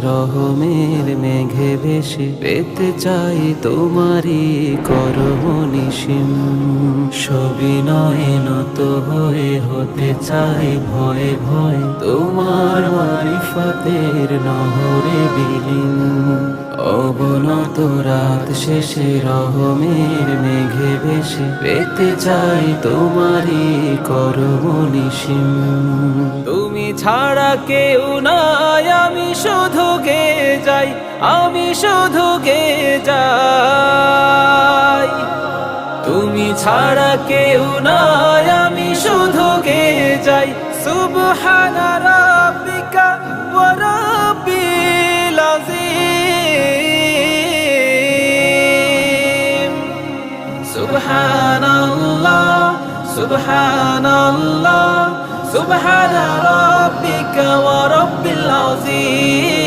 রহমের মেঘে ভেসে পেতে চাই তোমারই করম নিশিম সবিনয়ে নত হয়ে হতে চাই ভয়ে ভয়ে তোমার মারিফতের নহরে বিলীন অবনত রাত শেষে রহমের মেঘে ভেসে পেতে চাই তোমারই করম নিশিম তুমি ছাড়া কেউ নাই আমি শুধু গে যাই আমি শুধু গে যাই তুমি ছাড়া কেউ নাই আমি শুধু গে যাই সুবহানা রাব্বিকা ওয়া রাব্বিল আযীম সুবহানাল্লাহ সুবহানাল্লাহ সুবহানা রাব্বিকা ওয়া রাব্বিল আযীম।